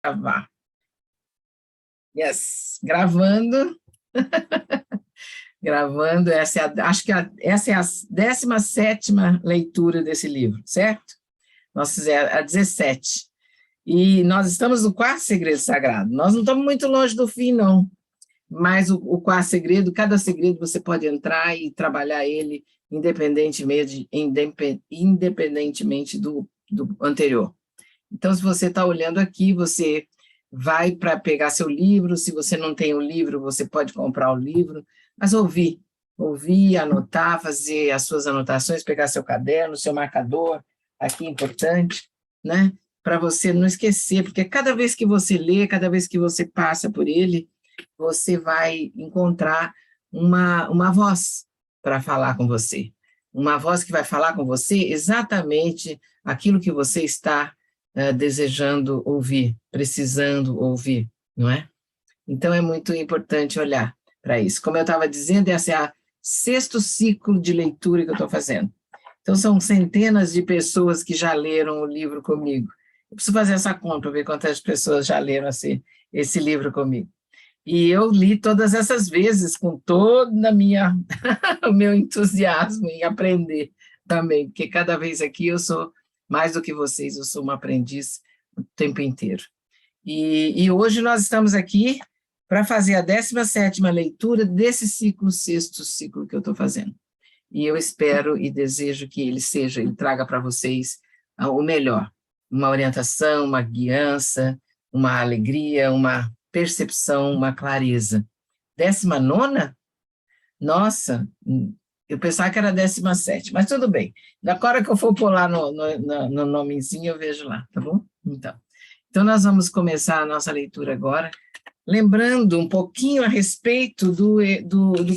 Gravar. Yes, gravando. Gravando, acho que essa é a 17ª leitura desse livro, certo? Nós fizemos a 17. E nós estamos no quarto segredo sagrado. Nós não estamos muito longe do fim, não. Mas o quarto segredo, cada segredo você pode entrar e trabalhar ele independentemente do anterior. Então, se você está olhando aqui, você vai para pegar seu livro. Se você não tem o livro, você pode comprar o livro, mas ouvir, anotar, fazer as suas anotações, pegar seu caderno, seu marcador, aqui importante, né? Para você não esquecer, porque cada vez que você lê, cada vez que você passa por ele, você vai encontrar uma voz para falar com você, uma voz que vai falar com você exatamente aquilo que você está desejando ouvir, precisando ouvir, não é? Então, é muito importante olhar para isso. Como eu estava dizendo, esse é o 6º ciclo de leitura que eu estou fazendo. Então, são centenas de pessoas que já leram o livro comigo. Eu preciso fazer essa conta para ver quantas pessoas já leram esse livro comigo. E eu li todas essas vezes com todo o meu entusiasmo em aprender também, porque cada vez aqui eu sou mais do que vocês, eu sou uma aprendiz o tempo inteiro. E hoje nós estamos aqui para fazer a 17ª leitura desse 6º ciclo que eu estou fazendo. E eu espero e desejo que ele traga para vocês o melhor, uma orientação, uma guiança, uma alegria, uma percepção, uma clareza. 19ª? Nossa, eu pensava que era 17ª, mas tudo bem. Na hora que eu for pôr lá no nomezinho, eu vejo lá, tá bom? Então, nós vamos começar a nossa leitura agora, lembrando um pouquinho a respeito do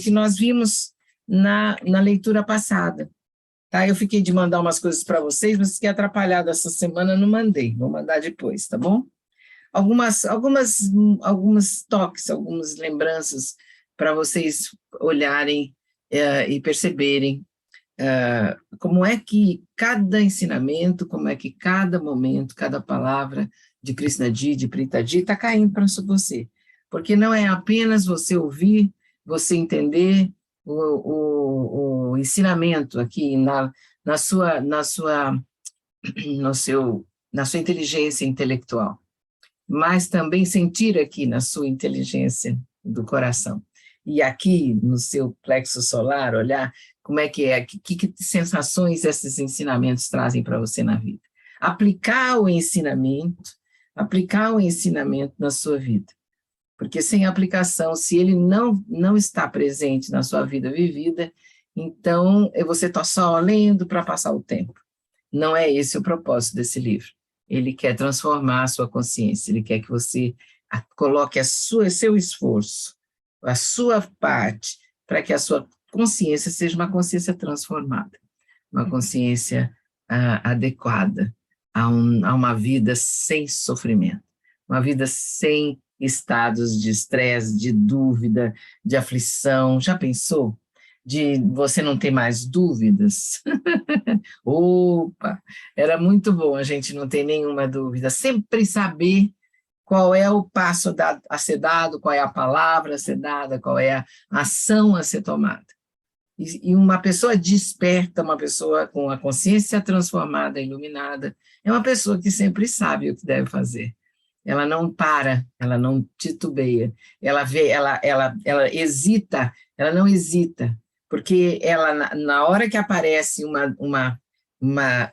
que nós vimos na leitura passada. Tá? Eu fiquei de mandar umas coisas para vocês, mas fiquei atrapalhada essa semana, não mandei, vou mandar depois, tá bom? Algumas toques, algumas lembranças para vocês olharem e perceberem como é que cada ensinamento, como é que cada momento, cada palavra de Krishnadi, de Pritadi, está caindo para você. Porque não é apenas você ouvir, você entender o ensinamento aqui na sua inteligência intelectual, mas também sentir aqui na sua inteligência do coração. E aqui no seu plexo solar, olhar como é que sensações esses ensinamentos trazem para você na vida. Aplicar o ensinamento na sua vida. Porque sem aplicação, se ele não está presente na sua vida vivida, então você está só lendo para passar o tempo. Não é esse o propósito desse livro. Ele quer transformar a sua consciência, ele quer que você coloque seu esforço, a sua parte, para que a sua consciência seja uma consciência transformada, uma consciência adequada a uma vida sem sofrimento, uma vida sem estados de estresse, de dúvida, de aflição. Já pensou? De você não ter mais dúvidas? Opa, era muito bom a gente não ter nenhuma dúvida, sempre saber qual é o passo a ser dado, qual é a palavra a ser dada, qual é a ação a ser tomada. E uma pessoa desperta, uma pessoa com a consciência transformada, iluminada, é uma pessoa que sempre sabe o que deve fazer. Ela não para, ela não titubeia, ela hesita, ela não hesita, porque ela, na hora que aparece uma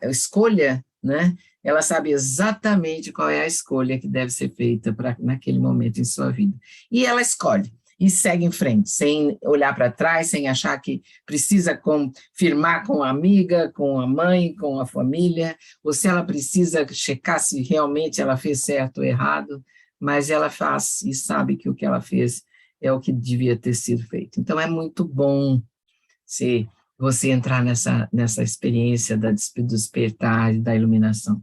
escolha, né, ela sabe exatamente qual é a escolha que deve ser feita naquele momento em sua vida. E ela escolhe, e segue em frente, sem olhar para trás, sem achar que precisa confirmar com a amiga, com a mãe, com a família, ou se ela precisa checar se realmente ela fez certo ou errado, mas ela faz e sabe que o que ela fez é o que devia ter sido feito. Então, é muito bom se você entrar nessa experiência do despertar e da iluminação.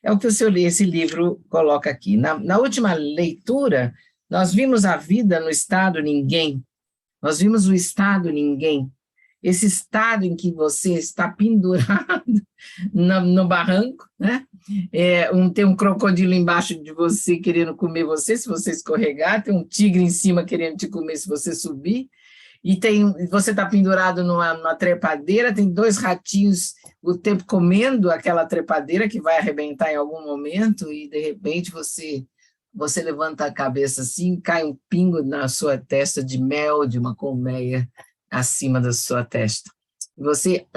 É o que esse livro coloca aqui. Na última leitura, nós vimos a vida no estado ninguém, nós vimos o estado ninguém, esse estado em que você está pendurado no barranco, né? Tem um crocodilo embaixo de você querendo comer você, se você escorregar, tem um tigre em cima querendo te comer se você subir, e você está pendurado numa trepadeira, tem 2 ratinhos o tempo comendo aquela trepadeira que vai arrebentar em algum momento, e de repente você levanta a cabeça assim, cai um pingo na sua testa de mel de uma colmeia acima da sua testa. Você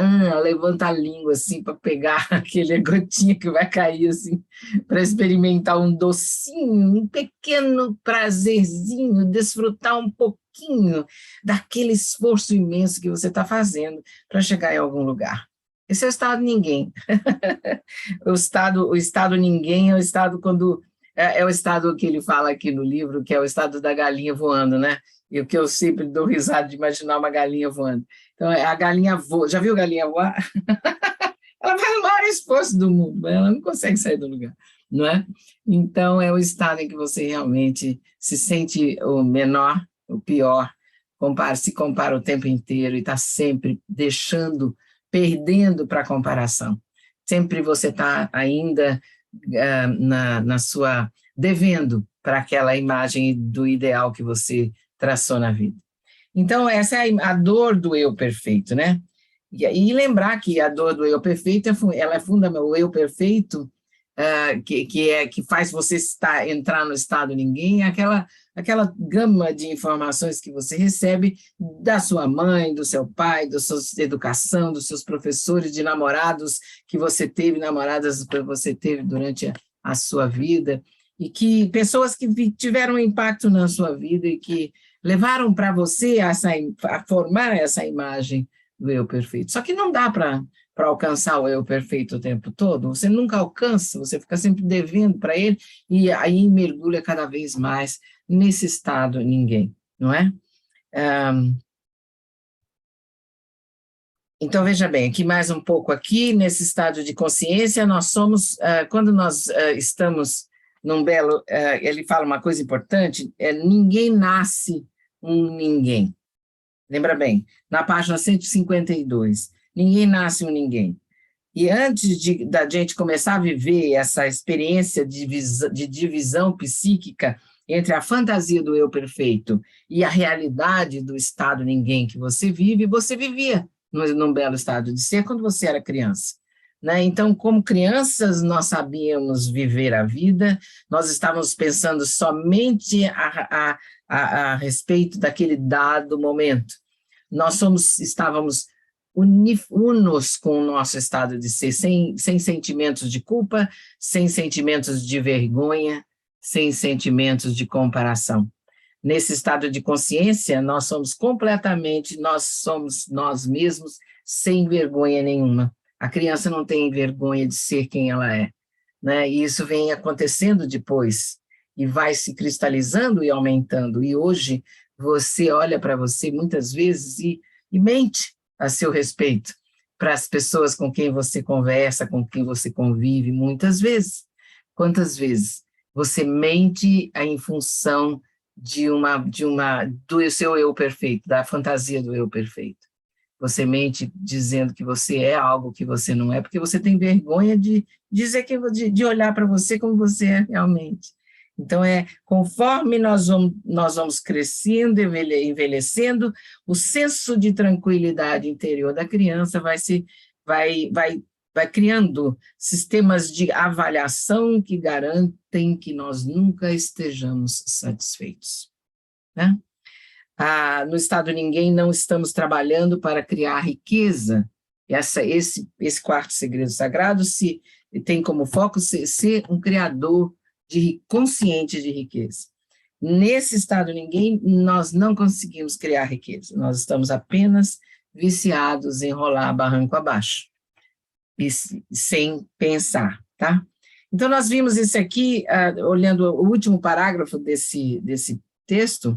levanta a língua assim para pegar aquele gotinha que vai cair assim, para experimentar um docinho, um pequeno prazerzinho, desfrutar um pouquinho daquele esforço imenso que você está fazendo para chegar em algum lugar. Esse é o estado ninguém. O estado ninguém é o estado quando é o estado que ele fala aqui no livro, que é o estado da galinha voando, né? E o que eu sempre dou risada de imaginar uma galinha voando. Então, a galinha voa. Já viu galinha voar? Ela faz o maior esforço do mundo, mas ela não consegue sair do lugar, não é? Então, é o estado em que você realmente se sente o menor, o pior, se compara o tempo inteiro e está sempre perdendo para a comparação. Sempre você está ainda devendo para aquela imagem do ideal que você traçou na vida. Então, essa é a dor do eu perfeito, né? E lembrar que a dor do eu perfeito, ela é fundamental, o eu perfeito, que faz você entrar no estado ninguém, é aquela gama de informações que você recebe da sua mãe, do seu pai, da sua educação, dos seus professores, de namorados que você teve, namoradas que você teve durante a sua vida, e que pessoas que tiveram um impacto na sua vida e que levaram para você a formar essa imagem do eu perfeito. Só que não dá para alcançar o eu perfeito o tempo todo, você nunca alcança, você fica sempre devendo para ele, e aí mergulha cada vez mais nesse estado ninguém, não é? Então, veja bem, aqui mais um pouco aqui, nesse estado de consciência, nós somos, quando nós estamos num belo, ele fala uma coisa importante, ninguém nasce um ninguém. Lembra bem, na página 152, ninguém nasce um ninguém. E antes da gente começar a viver essa experiência de divisão psíquica entre a fantasia do eu perfeito e a realidade do estado ninguém que você vive, você vivia num belo estado de ser quando você era criança. Né? Então, como crianças, nós sabíamos viver a vida, nós estávamos pensando somente a respeito daquele dado momento. Nós estávamos unos com o nosso estado de ser, sem sentimentos de culpa, sem sentimentos de vergonha, sem sentimentos de comparação. Nesse estado de consciência, nós somos nós mesmos, sem vergonha nenhuma. A criança não tem vergonha de ser quem ela é, né? E isso vem acontecendo depois, e vai se cristalizando e aumentando, e hoje você olha para você muitas vezes e mente a seu respeito, para as pessoas com quem você conversa, com quem você convive, muitas vezes. Quantas vezes você mente em função do seu eu perfeito, da fantasia do eu perfeito? Você mente dizendo que você é algo que você não é, porque você tem vergonha de dizer de olhar para você como você é realmente. Então, conforme nós vamos crescendo, envelhecendo, o senso de tranquilidade interior da criança vai criando sistemas de avaliação que garantem que nós nunca estejamos satisfeitos. Né? No estado ninguém, não estamos trabalhando para criar riqueza. Esse quarto segredo sagrado tem como foco ser um criador consciente de riqueza. Nesse estado ninguém, nós não conseguimos criar riqueza, nós estamos apenas viciados em rolar barranco abaixo, e sem pensar, tá? Então, nós vimos isso aqui, olhando o último parágrafo desse texto,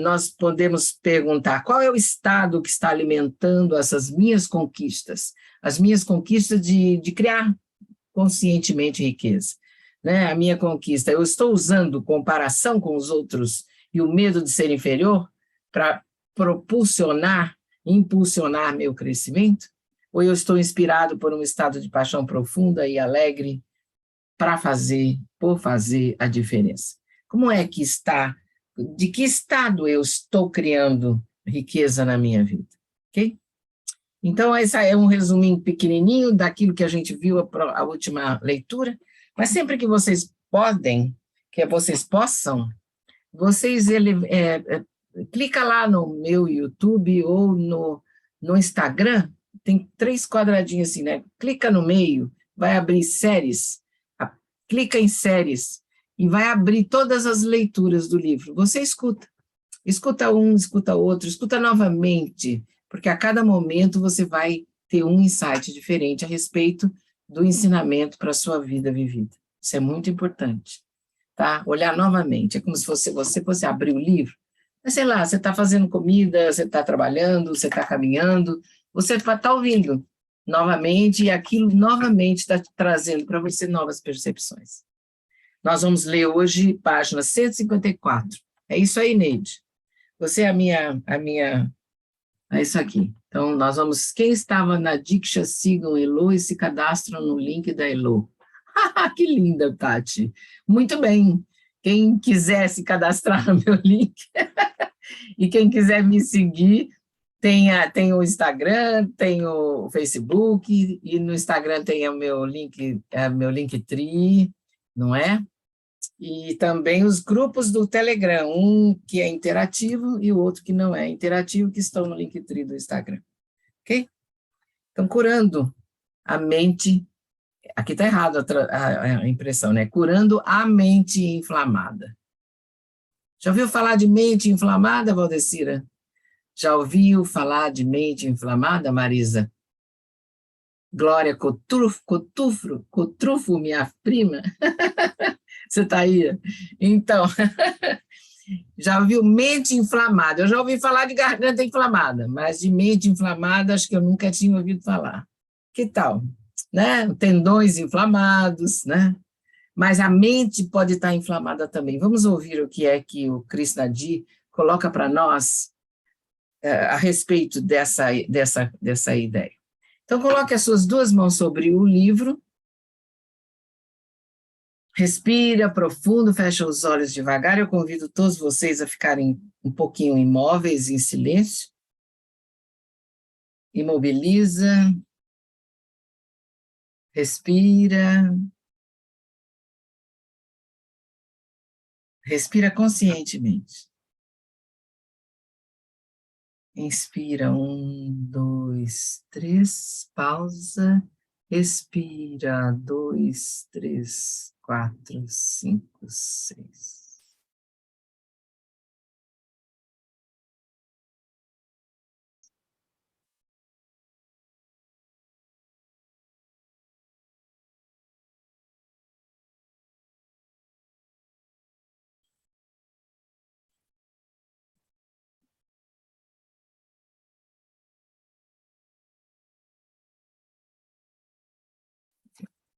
nós podemos perguntar qual é o estado que está alimentando essas minhas conquistas, as minhas conquistas de criar conscientemente riqueza. Né? A minha conquista, eu estou usando comparação com os outros e o medo de ser inferior para propulsionar impulsionar meu crescimento? Ou eu estou inspirado por um estado de paixão profunda e alegre por fazer a diferença? Como é que está, de que estado eu estou criando riqueza na minha vida? Ok? Então, esse é um resuminho pequenininho daquilo que a gente viu a última leitura, mas sempre que vocês podem, que vocês possam, vocês clica lá no meu YouTube ou no Instagram, tem 3 quadradinhos assim, né? Clica no meio, vai abrir séries, clica em séries e vai abrir todas as leituras do livro. Você escuta um, escuta outro, escuta novamente, porque a cada momento você vai ter um insight diferente a respeito do ensinamento para a sua vida vivida. Isso é muito importante, tá? Olhar novamente, é como se você fosse abrir o livro, mas sei lá, você está fazendo comida, você está trabalhando, você está caminhando, você está ouvindo novamente, e aquilo novamente está trazendo para você novas percepções. Nós vamos ler hoje página 154. É isso aí, Neide. Você é é isso aqui. Então, nós vamos, quem estava na Diksha, sigam Elo e se cadastram no link da Elo. Que linda, Tati. Muito bem. Quem quiser se cadastrar no meu link, e quem quiser me seguir, tem o Instagram, tem o Facebook, e no Instagram tem o meu meu Linktree, não é? E também os grupos do Telegram, um que é interativo e o outro que não é interativo, que estão no Linktree do Instagram. Ok? Então, curando a mente, aqui está errado a impressão, né? Curando a mente inflamada. Já ouviu falar de mente inflamada, Valdecira? Já ouviu falar de mente inflamada, Marisa? Glória Cotrufo, minha prima? Você está aí? Então, já ouviu mente inflamada? Eu já ouvi falar de garganta inflamada, mas de mente inflamada acho que eu nunca tinha ouvido falar. Que tal? Né? Tendões inflamados, né? Mas a mente pode estar inflamada também. Vamos ouvir o que é que o Krishnadi coloca para nós a respeito dessa ideia. Então, coloque as suas 2 mãos sobre o livro, respira profundo, fecha os olhos devagar. Eu convido todos vocês a ficarem um pouquinho imóveis, em silêncio. Imobiliza, respira, respira conscientemente. Inspira, 1, 2, 3, pausa, expira, 2, 3, 4, 5, 6.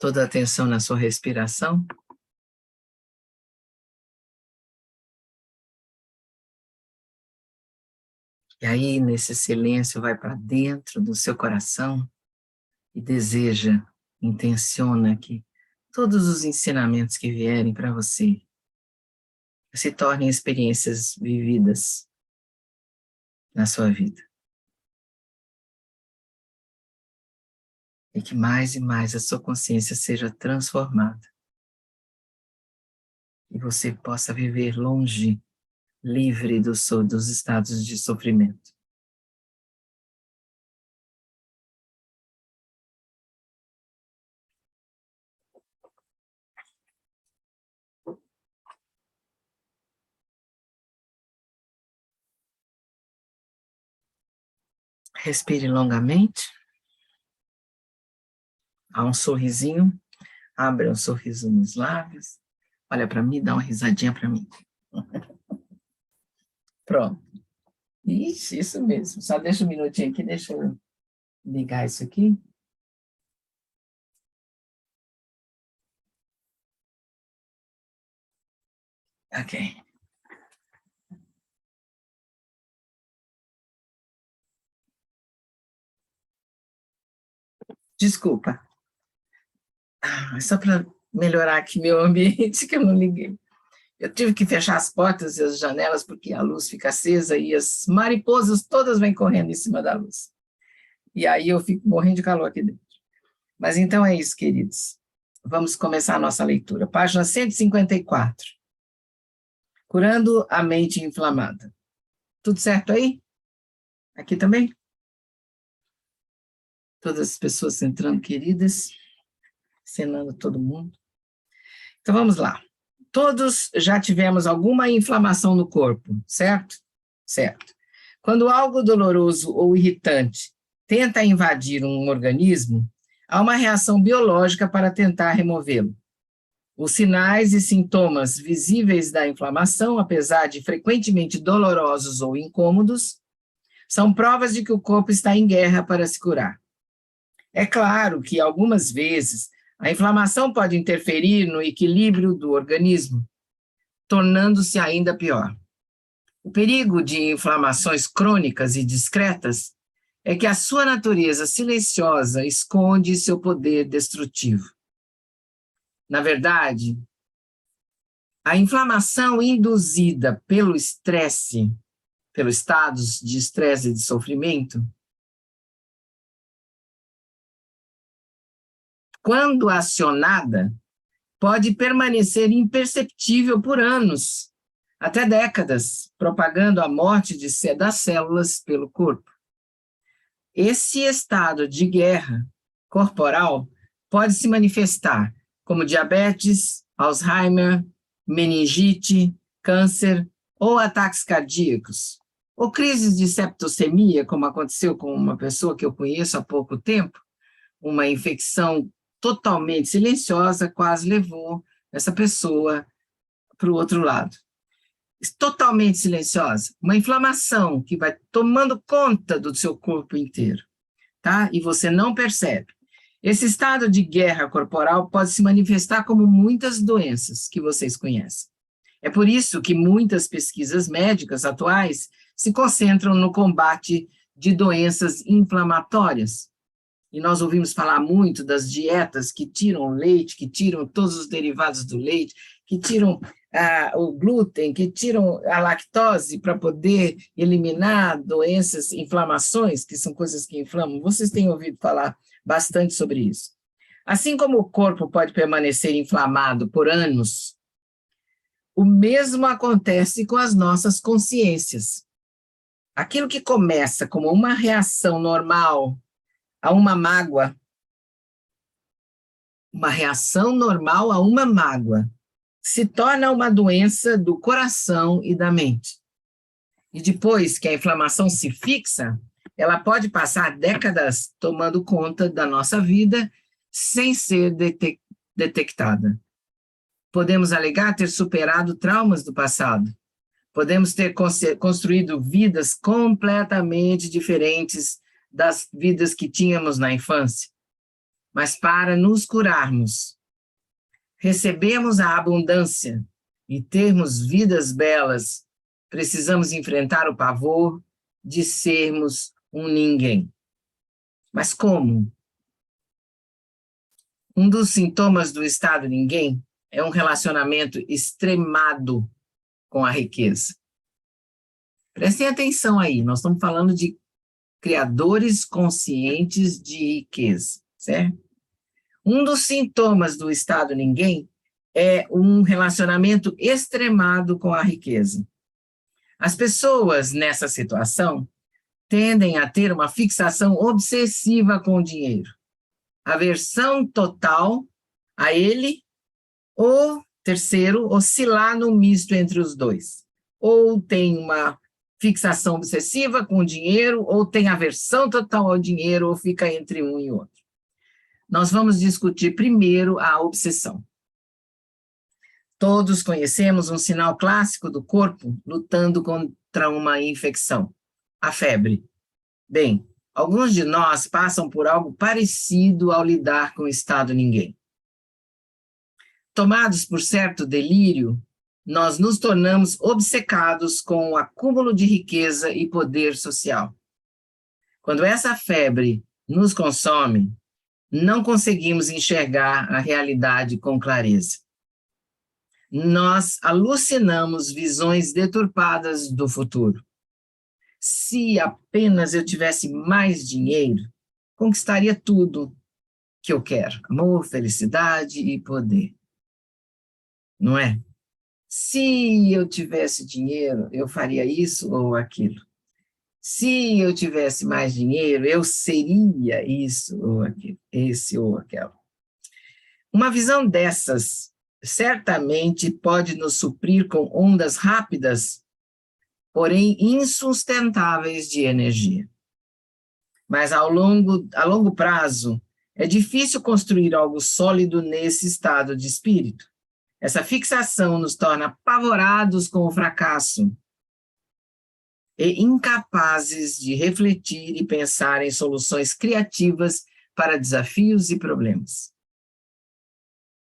Toda a atenção na sua respiração. E aí, nesse silêncio, vai para dentro do seu coração e deseja, intenciona que todos os ensinamentos que vierem para você se tornem experiências vividas na sua vida. E que mais e mais a sua consciência seja transformada. E você possa viver longe, livre dos estados de sofrimento. Respire longamente. Há um sorrisinho. Abra um sorriso nos lábios. Olha para mim, dá uma risadinha para mim. Pronto. Ixi, isso mesmo. Só deixa um minutinho aqui, deixa eu ligar isso aqui. Ok. Desculpa. Só para melhorar aqui meu ambiente, que eu não liguei. Eu tive que fechar as portas e as janelas, porque a luz fica acesa e as mariposas todas vêm correndo em cima da luz. E aí eu fico morrendo de calor aqui dentro. Mas então é isso, queridos. Vamos começar a nossa leitura. Página 154. Curando a mente inflamada. Tudo certo aí? Aqui também? Todas as pessoas entrando, queridas. Cenando todo mundo. Então vamos lá. Todos já tivemos alguma inflamação no corpo, certo? Certo. Quando algo doloroso ou irritante tenta invadir um organismo, há uma reação biológica para tentar removê-lo. Os sinais e sintomas visíveis da inflamação, apesar de frequentemente dolorosos ou incômodos, são provas de que o corpo está em guerra para se curar. É claro que, algumas vezes, a inflamação pode interferir no equilíbrio do organismo, tornando-se ainda pior. O perigo de inflamações crônicas e discretas é que a sua natureza silenciosa esconde seu poder destrutivo. Na verdade, a inflamação induzida pelo estresse, pelos estados de estresse e de sofrimento, quando acionada, pode permanecer imperceptível por anos, até décadas, propagando a morte das células pelo corpo. Esse estado de guerra corporal pode se manifestar como diabetes, Alzheimer, meningite, câncer ou ataques cardíacos, ou crises de septicemia, como aconteceu com uma pessoa que eu conheço há pouco tempo, uma infecção totalmente silenciosa quase levou essa pessoa para o outro lado. Totalmente silenciosa, uma inflamação que vai tomando conta do seu corpo inteiro, tá? E você não percebe. Esse estado de guerra corporal pode se manifestar como muitas doenças que vocês conhecem. É por isso que muitas pesquisas médicas atuais se concentram no combate de doenças inflamatórias. E nós ouvimos falar muito das dietas que tiram o leite, que tiram todos os derivados do leite, que tiram o glúten, que tiram a lactose para poder eliminar doenças, inflamações, que são coisas que inflamam. Vocês têm ouvido falar bastante sobre isso. Assim como o corpo pode permanecer inflamado por anos, o mesmo acontece com as nossas consciências. Aquilo que começa como uma reação normal a uma mágoa, uma reação normal a uma mágoa, se torna uma doença do coração e da mente. E depois que a inflamação se fixa, ela pode passar décadas tomando conta da nossa vida sem ser detectada. Podemos alegar ter superado traumas do passado. Podemos ter construído vidas completamente diferentes das vidas que tínhamos na infância. Mas para nos curarmos, recebermos a abundância e termos vidas belas, precisamos enfrentar o pavor de sermos um ninguém. Mas como? Um dos sintomas do estado ninguém é um relacionamento extremado com a riqueza. Prestem atenção aí, nós estamos falando de criadores conscientes de riqueza, certo? Um dos sintomas do estado ninguém é um relacionamento extremado com a riqueza. As pessoas nessa situação tendem a ter uma fixação obsessiva com o dinheiro, aversão total a ele, ou, terceiro, oscilar no misto entre os dois. Ou tem uma fixação obsessiva com o dinheiro, ou tem aversão total ao dinheiro, ou fica entre um e outro. Nós vamos discutir primeiro a obsessão. Todos conhecemos um sinal clássico do corpo lutando contra uma infecção, a febre. Bem, alguns de nós passam por algo parecido ao lidar com o estado ninguém. Tomados por certo delírio, nós nos tornamos obcecados com o acúmulo de riqueza e poder social. Quando essa febre nos consome, não conseguimos enxergar a realidade com clareza. Nós alucinamos visões deturpadas do futuro. Se apenas eu tivesse mais dinheiro, conquistaria tudo que eu quero: amor, felicidade e poder. Não é? Se eu tivesse dinheiro, eu faria isso ou aquilo. Se eu tivesse mais dinheiro, eu seria isso ou aquilo, esse ou aquilo. Uma visão dessas certamente pode nos suprir com ondas rápidas, porém insustentáveis de energia. Mas a longo prazo, é difícil construir algo sólido nesse estado de espírito. Essa fixação nos torna apavorados com o fracasso e incapazes de refletir e pensar em soluções criativas para desafios e problemas.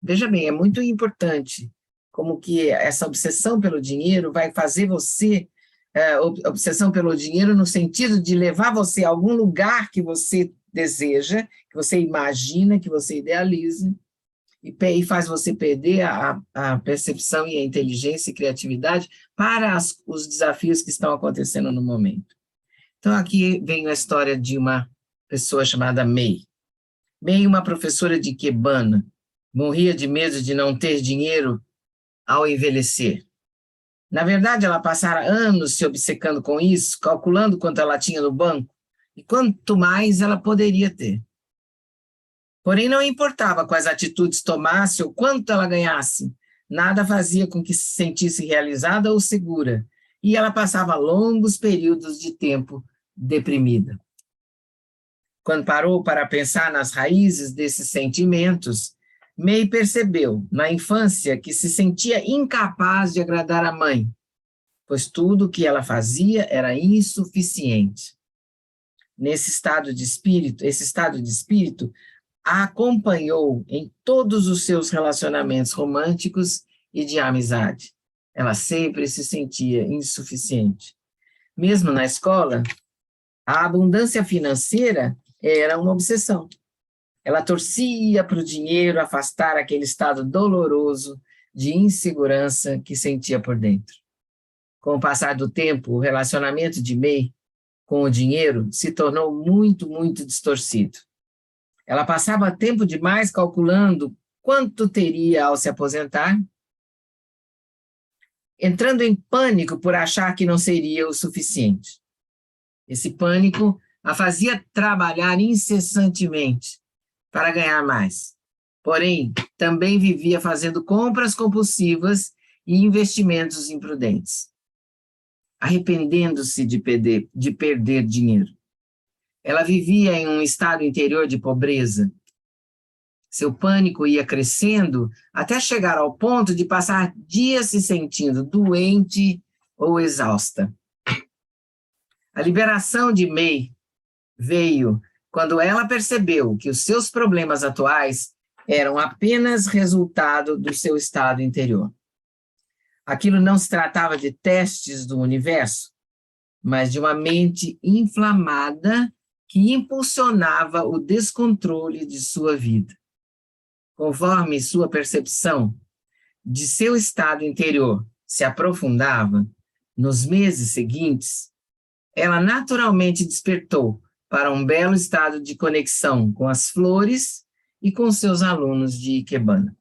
Veja bem, é muito importante como que essa obsessão pelo dinheiro vai fazer você, obsessão pelo dinheiro no sentido de levar você a algum lugar que você deseja, que você imagina, que você idealiza, e faz você perder a percepção e a inteligência e criatividade para os desafios que estão acontecendo no momento. Então, aqui vem a história de uma pessoa chamada May. May, uma professora de Ikebana, morria de medo de não ter dinheiro ao envelhecer. Na verdade, ela passara anos se obcecando com isso, calculando quanto ela tinha no banco e quanto mais ela poderia ter. Porém, não importava quais atitudes tomasse ou quanto ela ganhasse, nada fazia com que se sentisse realizada ou segura, e ela passava longos períodos de tempo deprimida. Quando parou para pensar nas raízes desses sentimentos, May percebeu, na infância, que se sentia incapaz de agradar a mãe, pois tudo o que ela fazia era insuficiente. Esse estado de espírito a acompanhou em todos os seus relacionamentos românticos e de amizade. Ela sempre se sentia insuficiente. Mesmo na escola, a abundância financeira era uma obsessão. Ela torcia para o dinheiro afastar aquele estado doloroso de insegurança que sentia por dentro. Com o passar do tempo, o relacionamento de May com o dinheiro se tornou muito, muito distorcido. Ela passava tempo demais calculando quanto teria ao se aposentar, entrando em pânico por achar que não seria o suficiente. Esse pânico a fazia trabalhar incessantemente para ganhar mais. Porém, também vivia fazendo compras compulsivas e investimentos imprudentes, arrependendo-se de perder dinheiro. Ela vivia em um estado interior de pobreza. Seu pânico ia crescendo até chegar ao ponto de passar dias se sentindo doente ou exausta. A liberação de May veio quando ela percebeu que os seus problemas atuais eram apenas resultado do seu estado interior. Aquilo não se tratava de testes do universo, mas de uma mente inflamada que impulsionava o descontrole de sua vida. Conforme sua percepção de seu estado interior se aprofundava, nos meses seguintes, ela naturalmente despertou para um belo estado de conexão com as flores e com seus alunos de Ikebana.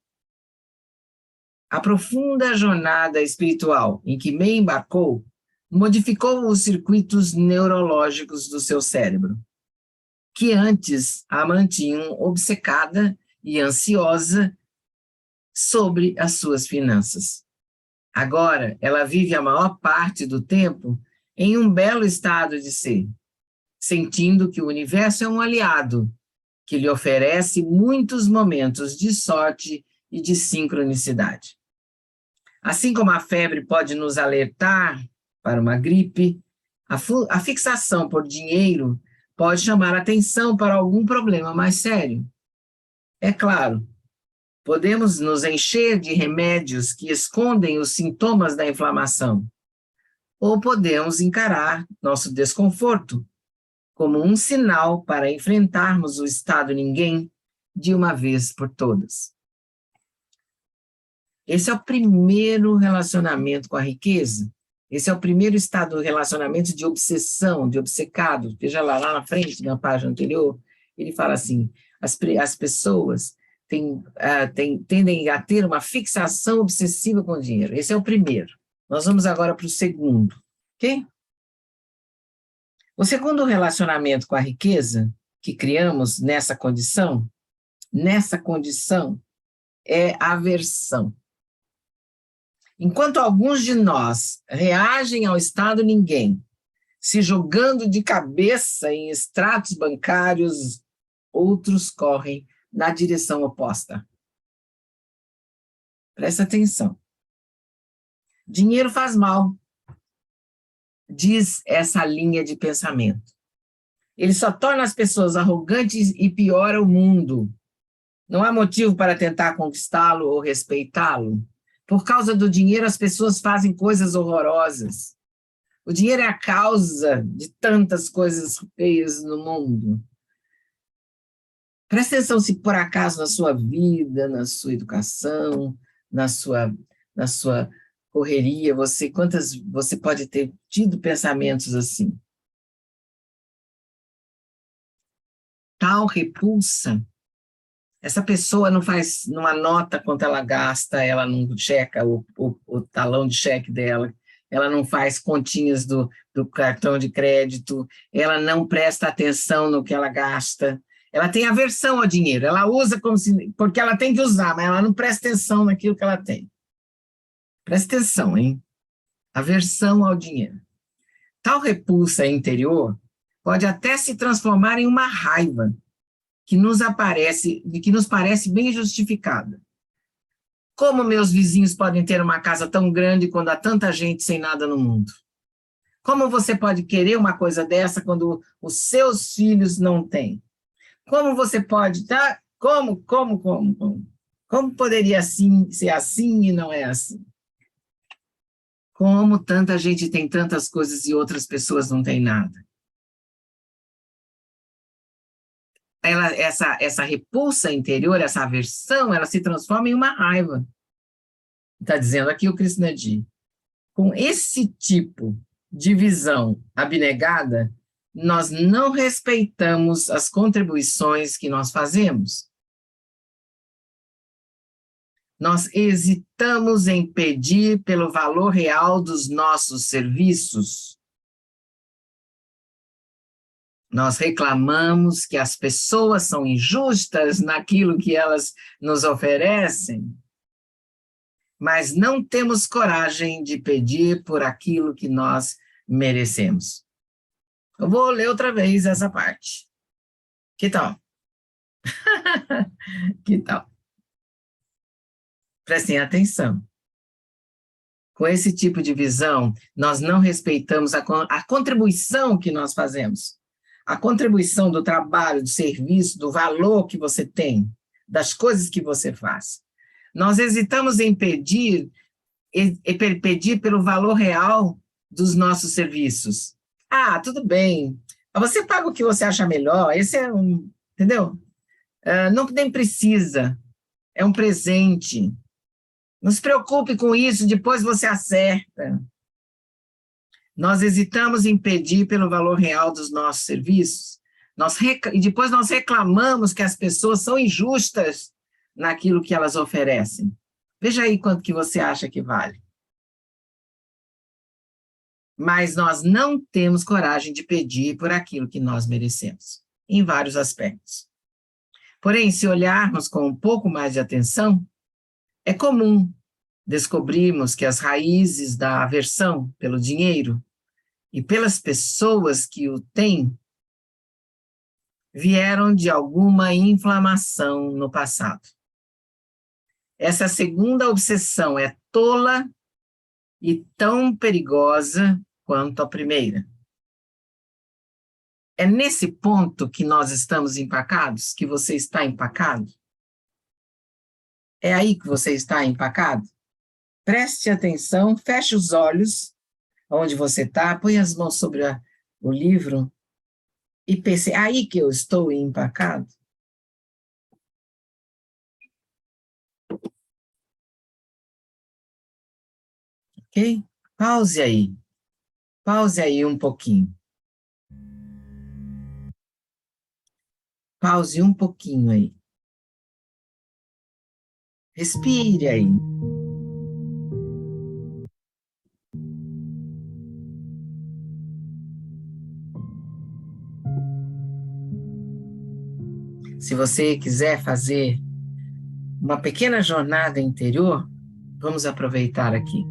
A profunda jornada espiritual em que May embarcou modificou os circuitos neurológicos do seu cérebro, que antes a mantinham obcecada e ansiosa sobre as suas finanças. Agora, ela vive a maior parte do tempo em um belo estado de ser, sentindo que o universo é um aliado, que lhe oferece muitos momentos de sorte e de sincronicidade. Assim como a febre pode nos alertar para uma gripe, a fixação por dinheiro pode chamar atenção para algum problema mais sério. É claro, podemos nos encher de remédios que escondem os sintomas da inflamação, ou podemos encarar nosso desconforto como um sinal para enfrentarmos o estado ninguém de uma vez por todas. Esse é o primeiro relacionamento com a riqueza. Esse é o primeiro estado do relacionamento de obsessão, de obcecado. Veja lá na frente, na página anterior, ele fala assim, as pessoas tendem a ter uma fixação obsessiva com o dinheiro. Esse é o primeiro. Nós vamos agora para o segundo, ok? O segundo relacionamento com a riqueza que criamos nessa condição é a aversão. Enquanto alguns de nós reagem ao estado ninguém, se jogando de cabeça em extratos bancários, outros correm na direção oposta. Presta atenção. Dinheiro faz mal, diz essa linha de pensamento. Ele só torna as pessoas arrogantes e piora o mundo. Não há motivo para tentar conquistá-lo ou respeitá-lo. Por causa do dinheiro, as pessoas fazem coisas horrorosas. O dinheiro é a causa de tantas coisas feias no mundo. Presta atenção se por acaso na sua vida, na sua educação, na sua correria, você pode ter tido pensamentos assim. Tal repulsa. Essa pessoa não anota quanto ela gasta, ela não checa o talão de cheque dela, ela não faz continhas do cartão de crédito, ela não presta atenção no que ela gasta, ela tem aversão ao dinheiro, ela usa porque ela tem que usar, mas ela não presta atenção naquilo que ela tem. Presta atenção, hein? Aversão ao dinheiro. Tal repulsa interior pode até se transformar em uma raiva, que nos parece bem justificada. Como meus vizinhos podem ter uma casa tão grande quando há tanta gente sem nada no mundo? Como você pode querer uma coisa dessa quando os seus filhos não têm? Como você pode, tá? Como poderia ser assim e não é assim? Como tanta gente tem tantas coisas e outras pessoas não têm nada? Essa repulsa interior, essa aversão, ela se transforma em uma raiva. Está dizendo aqui o Krishnadi. Com esse tipo de visão abnegada, nós não respeitamos as contribuições que nós fazemos. Nós hesitamos em pedir pelo valor real dos nossos serviços. Nós reclamamos que as pessoas são injustas naquilo que elas nos oferecem, mas não temos coragem de pedir por aquilo que nós merecemos. Eu vou ler outra vez essa parte. Que tal? Que tal? Prestem atenção. Com esse tipo de visão, nós não respeitamos a contribuição que nós fazemos. A contribuição do trabalho, do serviço, do valor que você tem, das coisas que você faz. Nós hesitamos em pedir pelo valor real dos nossos serviços. Ah, tudo bem, você paga o que você acha melhor, esse é entendeu? Não nem precisa, é um presente. Não se preocupe com isso, depois você acerta. Nós hesitamos em pedir pelo valor real dos nossos serviços, e depois nós reclamamos que as pessoas são injustas naquilo que elas oferecem. Veja aí quanto que você acha que vale. Mas nós não temos coragem de pedir por aquilo que nós merecemos, em vários aspectos. Porém, se olharmos com um pouco mais de atenção, é comum descobrirmos que as raízes da aversão pelo dinheiro e pelas pessoas que o têm vieram de alguma inflamação no passado. Essa segunda obsessão é tola e tão perigosa quanto a primeira. É nesse ponto que nós estamos empacados, que você está empacado? É aí que você está empacado? Preste atenção, feche os olhos, onde você está, põe as mãos sobre o livro e pense, aí que eu estou empacado? Ok? Pause aí. Pause aí um pouquinho. Pause um pouquinho aí. Respire aí. Se você quiser fazer uma pequena jornada interior, vamos aproveitar aqui.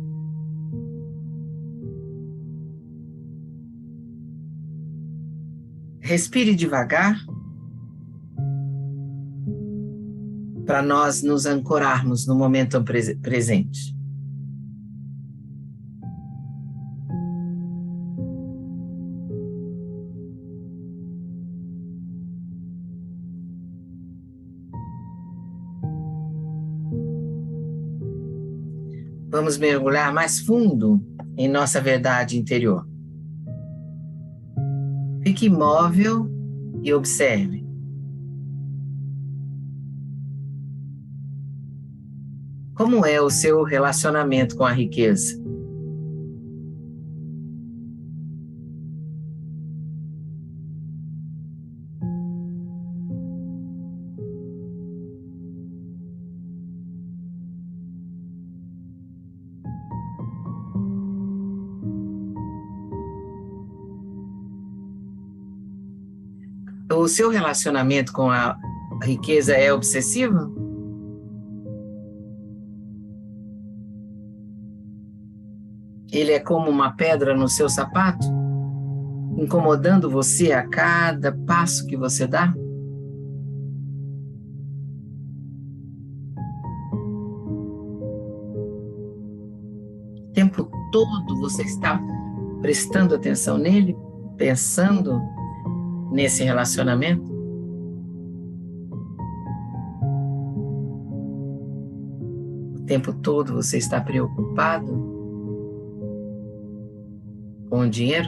Respire devagar para nós nos ancorarmos no momento presente. Vamos mergulhar mais fundo em nossa verdade interior. Fique imóvel e observe. Como é o seu relacionamento com a riqueza? O seu relacionamento com a riqueza é obsessivo? Ele é como uma pedra no seu sapato, incomodando você a cada passo que você dá? O tempo todo você está prestando atenção nele, pensando nesse relacionamento? O tempo todo você está preocupado com o dinheiro?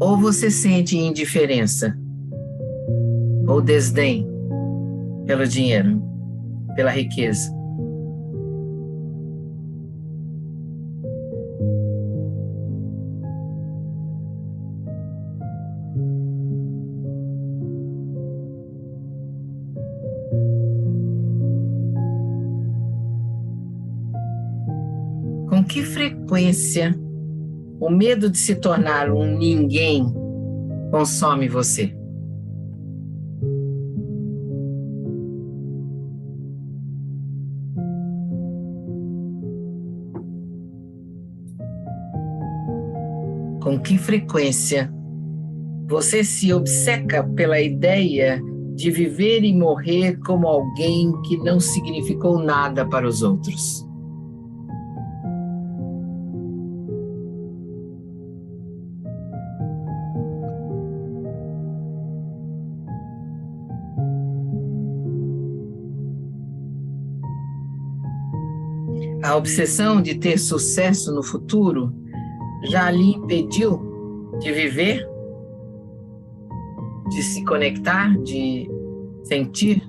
Ou você sente indiferença ou desdém pelo dinheiro, pela riqueza? Com que frequência o medo de se tornar um ninguém consome você? Com que frequência você se obceca pela ideia de viver e morrer como alguém que não significou nada para os outros? A obsessão de ter sucesso no futuro já lhe impediu de viver, de se conectar, de sentir?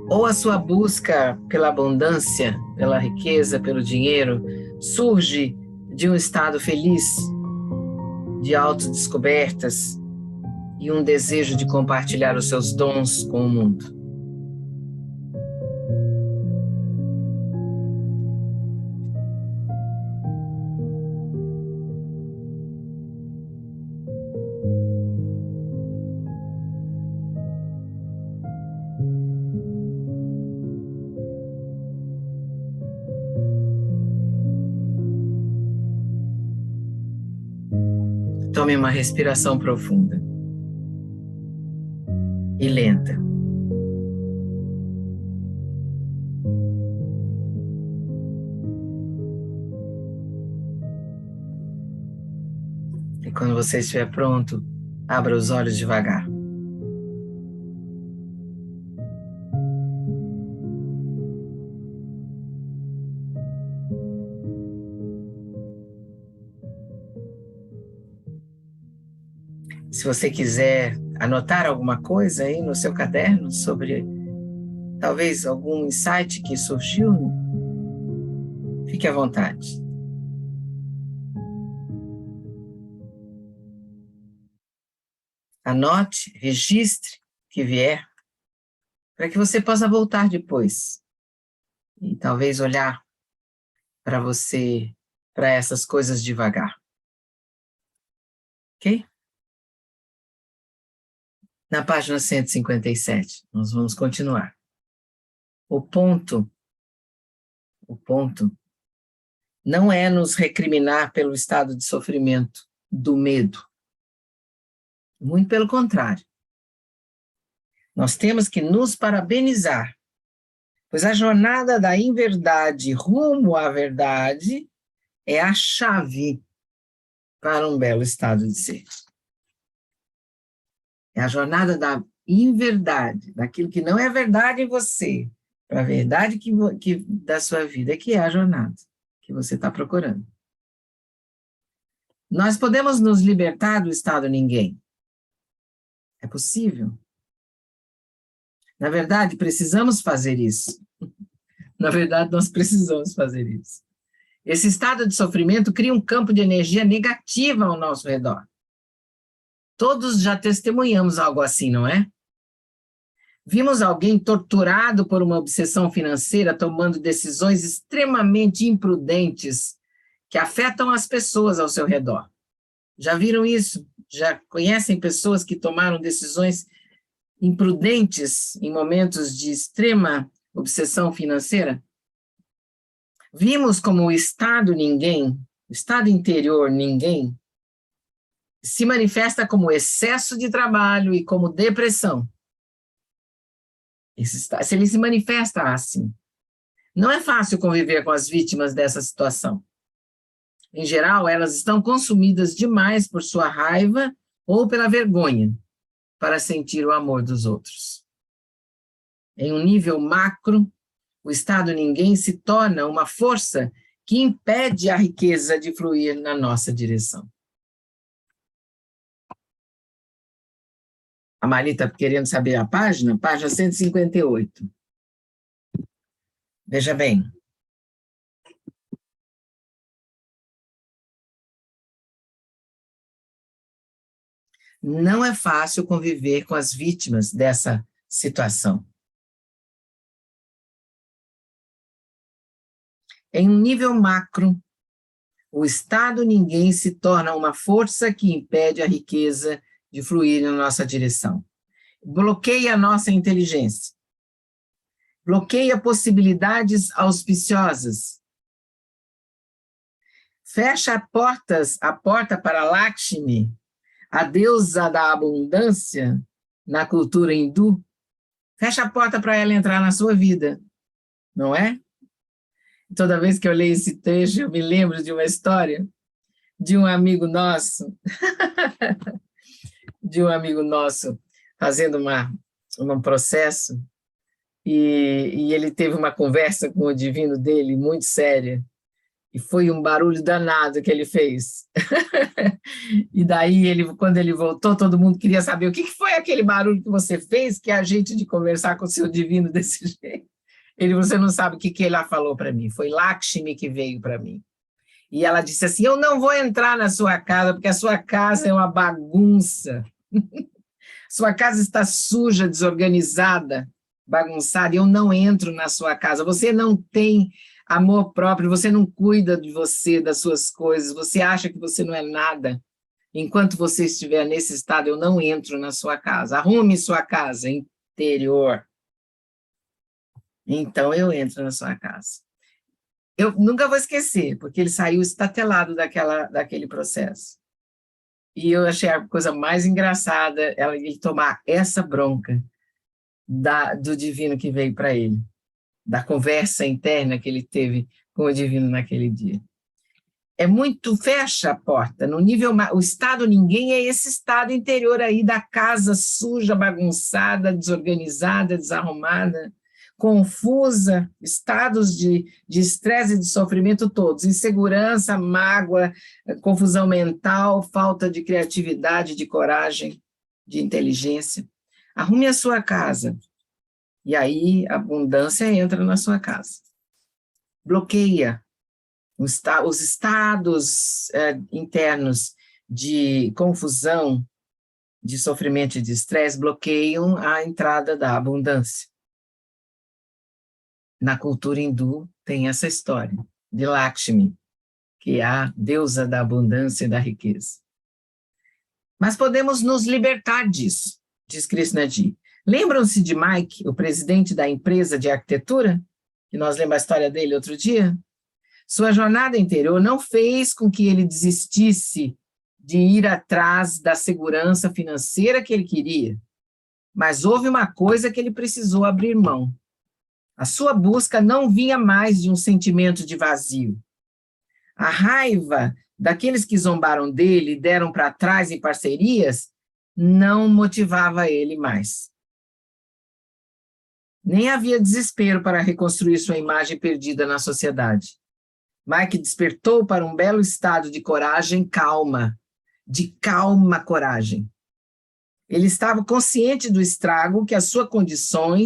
Ou a sua busca pela abundância, pela riqueza, pelo dinheiro, surge de um estado feliz, de autodescobertas e um desejo de compartilhar os seus dons com o mundo? Tome uma respiração profunda e lenta. E quando você estiver pronto, abra os olhos devagar. Se você quiser anotar alguma coisa aí no seu caderno sobre talvez algum insight que surgiu, fique à vontade. Anote, registre o que vier, para que você possa voltar depois e talvez olhar para você, para essas coisas devagar. Ok? Na página 157, nós vamos continuar. O ponto não é nos recriminar pelo estado de sofrimento do medo. Muito pelo contrário. Nós temos que nos parabenizar, pois a jornada da inverdade rumo à verdade é a chave para um belo estado de ser. É a jornada da inverdade, daquilo que não é verdade em você, para a verdade da sua vida, que é a jornada que você está procurando. Nós podemos nos libertar do estado ninguém. É possível. Na verdade, precisamos fazer isso. Na verdade, nós precisamos fazer isso. Esse estado de sofrimento cria um campo de energia negativa ao nosso redor. Todos já testemunhamos algo assim, não é? Vimos alguém torturado por uma obsessão financeira tomando decisões extremamente imprudentes que afetam as pessoas ao seu redor. Já viram isso? Já conhecem pessoas que tomaram decisões imprudentes em momentos de extrema obsessão financeira? Vimos como o estado ninguém, o estado interior ninguém, se manifesta como excesso de trabalho e como depressão. Se ele se manifesta assim. Não é fácil conviver com as vítimas dessa situação. Em geral, elas estão consumidas demais por sua raiva ou pela vergonha para sentir o amor dos outros. Em um nível macro, o estado ninguém se torna uma força que impede a riqueza de fluir na nossa direção. A Mari está querendo saber a página? Página 158. Veja bem. Não é fácil conviver com as vítimas dessa situação. Em um nível macro, o estado ninguém se torna uma força que impede a riqueza de fluir na nossa direção. Bloqueia a nossa inteligência. Bloqueia possibilidades auspiciosas. Fecha a porta para Lakshmi, a deusa da abundância na cultura hindu. Fecha a porta para ela entrar na sua vida, não é? Toda vez que eu leio esse trecho, eu me lembro de uma história de um amigo nosso, fazendo um processo, e ele teve uma conversa com o divino dele, muito séria, e foi um barulho danado que ele fez. E daí, quando ele voltou, todo mundo queria saber o que foi aquele barulho que você fez, que é a gente de conversar com o seu divino desse jeito. Você não sabe o que ela falou para mim, foi Lakshmi que veio para mim. E ela disse assim, eu não vou entrar na sua casa, porque a sua casa é uma bagunça. Sua casa está suja, desorganizada, bagunçada, e eu não entro na sua casa. Você não tem amor próprio, você não cuida de você, das suas coisas, você acha que você não é nada. Enquanto você estiver nesse estado, eu não entro na sua casa. Arrume sua casa interior. Então, eu entro na sua casa. Eu nunca vou esquecer, porque ele saiu estatelado daquele processo. E eu achei a coisa mais engraçada ele tomar essa bronca do divino que veio para ele, da conversa interna que ele teve com o divino naquele dia. Fecha a porta, no nível, o estado ninguém é esse estado interior aí da casa suja, bagunçada, desorganizada, desarrumada, confusa, estados de estresse e de sofrimento todos, insegurança, mágoa, confusão mental, falta de criatividade, de coragem, de inteligência. Arrume a sua casa, e aí a abundância entra na sua casa. Bloqueia os estados internos de confusão, de sofrimento e de estresse, bloqueiam a entrada da abundância. Na cultura hindu tem essa história de Lakshmi, que é a deusa da abundância e da riqueza. Mas podemos nos libertar disso, diz Krishnaji. Lembram-se de Mike, o presidente da empresa de arquitetura? Que nós lemos a história dele outro dia? Sua jornada interior não fez com que ele desistisse de ir atrás da segurança financeira que ele queria, mas houve uma coisa que ele precisou abrir mão. A sua busca não vinha mais de um sentimento de vazio. A raiva daqueles que zombaram dele e deram para trás em parcerias não motivava ele mais. Nem havia desespero para reconstruir sua imagem perdida na sociedade. Mike despertou para um belo estado de coragem calma, de calma coragem. Ele estava consciente do estrago que a sua condição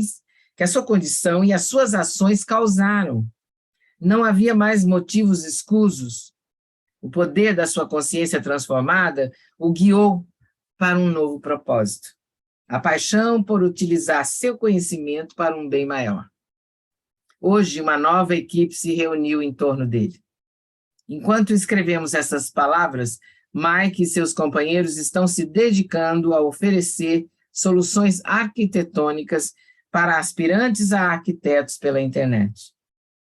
e as suas ações causaram. Não havia mais motivos escusos. O poder da sua consciência transformada o guiou para um novo propósito. A paixão por utilizar seu conhecimento para um bem maior. Hoje, uma nova equipe se reuniu em torno dele. Enquanto escrevemos essas palavras, Mike e seus companheiros estão se dedicando a oferecer soluções arquitetônicas para aspirantes a arquitetos pela internet.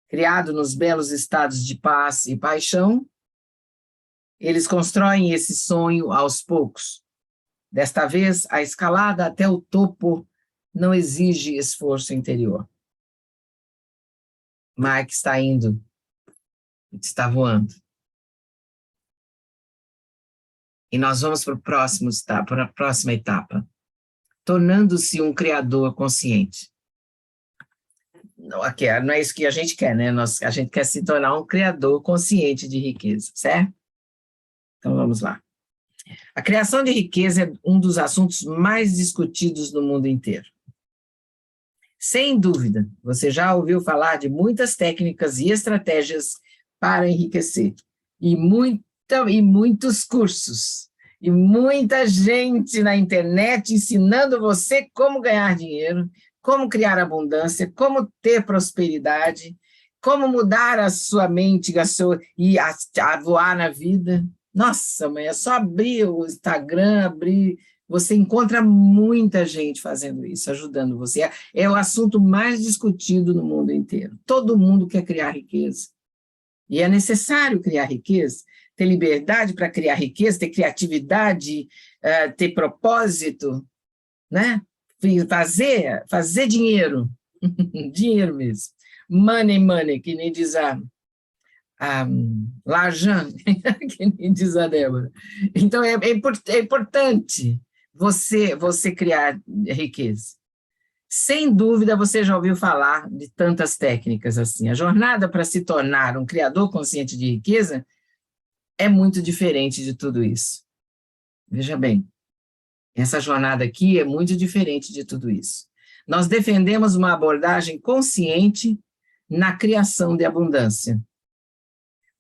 Criado nos belos estados de paz e paixão, eles constroem esse sonho aos poucos. Desta vez, a escalada até o topo não exige esforço interior. Mike está indo, está voando. E nós vamos para a próxima etapa, tornando-se um criador consciente. Não é isso que a gente quer, né? A gente quer se tornar um criador consciente de riqueza, certo? Então vamos lá. A criação de riqueza é um dos assuntos mais discutidos no mundo inteiro. Sem dúvida, você já ouviu falar de muitas técnicas e estratégias para enriquecer, e muitos cursos, e muita gente na internet ensinando você como ganhar dinheiro, como criar abundância, como ter prosperidade, como mudar a sua mente e a voar na vida. Nossa, mãe, é só abrir o Instagram, você encontra muita gente fazendo isso, ajudando você. É o assunto mais discutido no mundo inteiro. Todo mundo quer criar riqueza. E é necessário criar riqueza, ter liberdade para criar riqueza, ter criatividade, ter propósito, né? Fazer dinheiro, dinheiro mesmo. Money, que nem diz a Lajan, que nem diz a Débora. Então, é importante você criar riqueza. Sem dúvida, você já ouviu falar de tantas técnicas assim. A jornada para se tornar um criador consciente de riqueza é muito diferente de tudo isso. Veja bem, essa jornada aqui é muito diferente de tudo isso. Nós defendemos uma abordagem consciente na criação de abundância.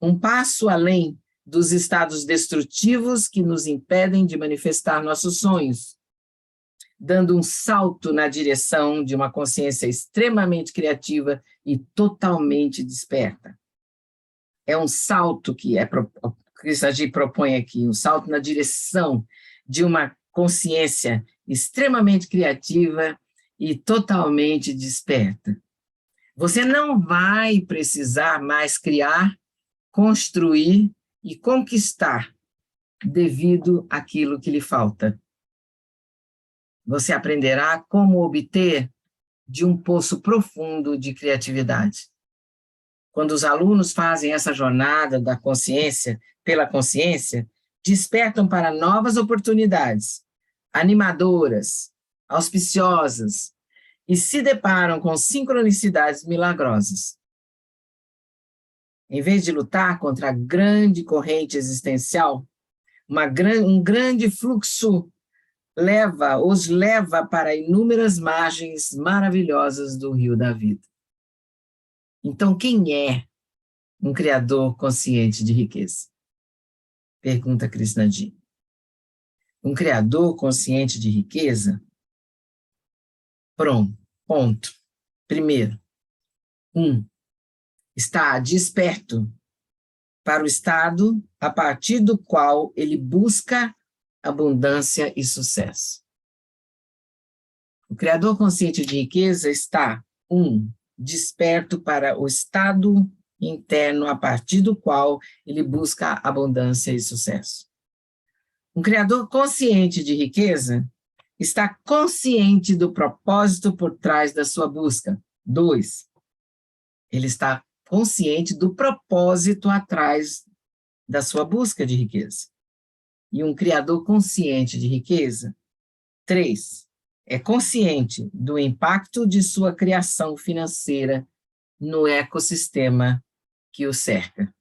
Um passo além dos estados destrutivos que nos impedem de manifestar nossos sonhos, dando um salto na direção de uma consciência extremamente criativa e totalmente desperta. É um salto que Krishnaji propõe aqui, um salto na direção de uma consciência extremamente criativa e totalmente desperta. Você não vai precisar mais criar, construir e conquistar devido àquilo que lhe falta. Você aprenderá como obter de um poço profundo de criatividade. Quando os alunos fazem essa jornada da consciência, pela consciência, despertam para novas oportunidades, animadoras, auspiciosas, e se deparam com sincronicidades milagrosas. Em vez de lutar contra a grande corrente existencial, um grande fluxo os leva para inúmeras margens maravilhosas do rio da vida. Então, quem é um criador consciente de riqueza? Pergunta Krishnadji. Um criador consciente de riqueza? Pronto, ponto. Primeiro, está desperto para o estado a partir do qual ele busca abundância e sucesso. O criador consciente de riqueza está, desperto para o estado interno a partir do qual ele busca abundância e sucesso. Um criador consciente de riqueza está consciente do propósito por trás da sua busca. 2, ele está consciente do propósito atrás da sua busca de riqueza. E um criador consciente de riqueza, 3, é consciente do impacto de sua criação financeira no ecossistema que o cerca.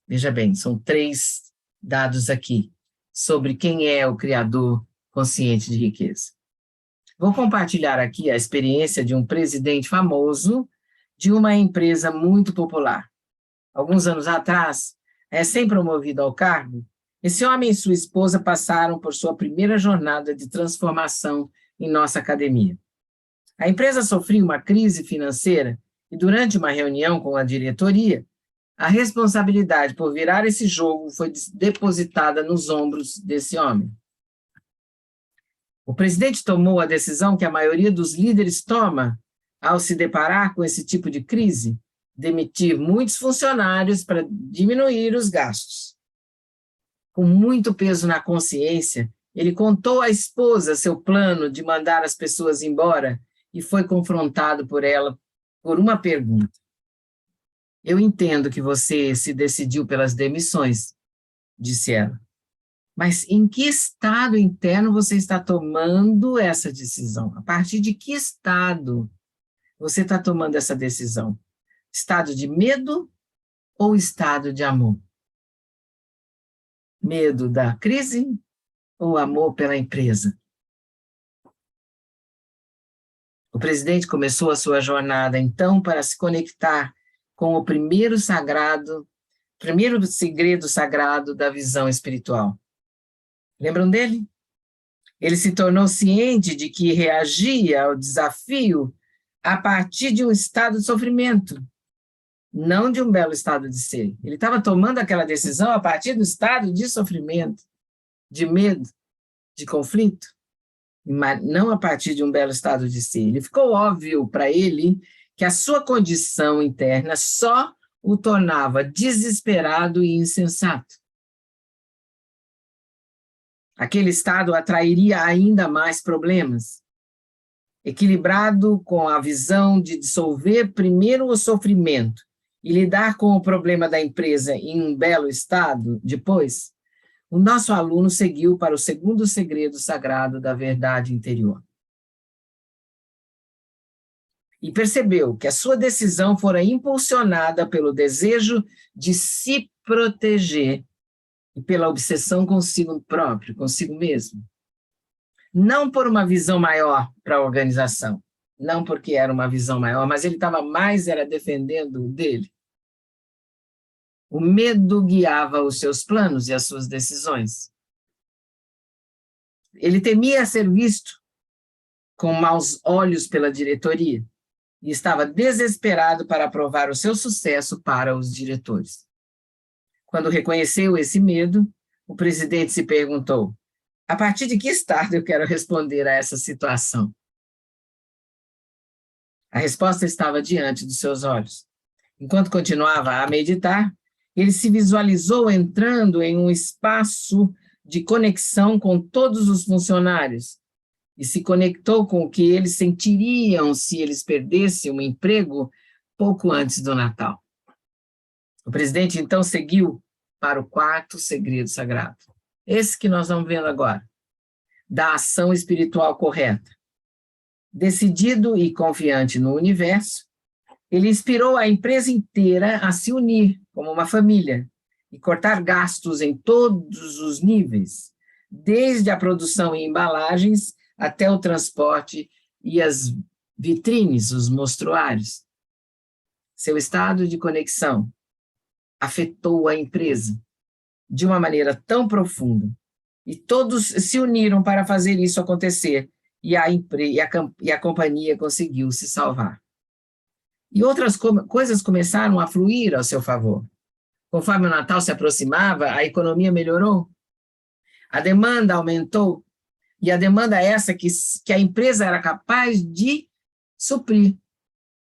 Veja bem, são 3 dados aqui sobre quem é o criador consciente de riqueza. Vou compartilhar aqui a experiência de um presidente famoso de uma empresa muito popular. Alguns anos atrás, recém-promovido ao cargo, esse homem e sua esposa passaram por sua primeira jornada de transformação em nossa academia. A empresa sofria uma crise financeira e, durante uma reunião com a diretoria, a responsabilidade por virar esse jogo foi depositada nos ombros desse homem. O presidente tomou a decisão que a maioria dos líderes toma ao se deparar com esse tipo de crise: demitir muitos funcionários para diminuir os gastos. Com muito peso na consciência, ele contou à esposa seu plano de mandar as pessoas embora e foi confrontado por ela por uma pergunta. Eu entendo que você se decidiu pelas demissões, disse ela. Mas em que estado interno você está tomando essa decisão? A partir de que estado você está tomando essa decisão? Estado de medo ou estado de amor? Medo da crise ou amor pela empresa? O presidente começou a sua jornada, então, para se conectar com o primeiro segredo sagrado da visão espiritual. Lembram dele? Ele se tornou ciente de que reagia ao desafio a partir de um estado de sofrimento, não de um belo estado de ser. Ele estava tomando aquela decisão a partir do estado de sofrimento, de medo, de conflito, mas não a partir de um belo estado de ser. Ele ficou óbvio para ele que a sua condição interna só o tornava desesperado e insensato. Aquele estado atrairia ainda mais problemas. Equilibrado com a visão de dissolver primeiro o sofrimento e lidar com o problema da empresa em um belo estado depois, o nosso aluno seguiu para o segundo segredo sagrado da verdade interior. E percebeu que a sua decisão fora impulsionada pelo desejo de se proteger e pela obsessão consigo próprio, consigo mesmo. Não por uma visão maior para a organização, não porque era uma visão maior, mas ele estava era defendendo o dele. O medo guiava os seus planos e as suas decisões. Ele temia ser visto com maus olhos pela diretoria e estava desesperado para provar o seu sucesso para os diretores. Quando reconheceu esse medo, o presidente se perguntou: a partir de que estado eu quero responder a essa situação? A resposta estava diante dos seus olhos. Enquanto continuava a meditar, ele se visualizou entrando em um espaço de conexão com todos os funcionários e se conectou com o que eles sentiriam se eles perdessem um emprego pouco antes do Natal. O presidente, então, seguiu para o quarto segredo sagrado. Esse que nós estamos vendo agora, da ação espiritual correta. Decidido e confiante no universo, ele inspirou a empresa inteira a se unir como uma família e cortar gastos em todos os níveis, desde a produção e embalagens até o transporte e as vitrines, os mostruários. Seu estado de conexão afetou a empresa de uma maneira tão profunda, e todos se uniram para fazer isso acontecer, e a companhia conseguiu se salvar. E outras coisas começaram a fluir ao seu favor. Conforme o Natal se aproximava, a economia melhorou, a demanda aumentou, e a demanda é essa que a empresa era capaz de suprir,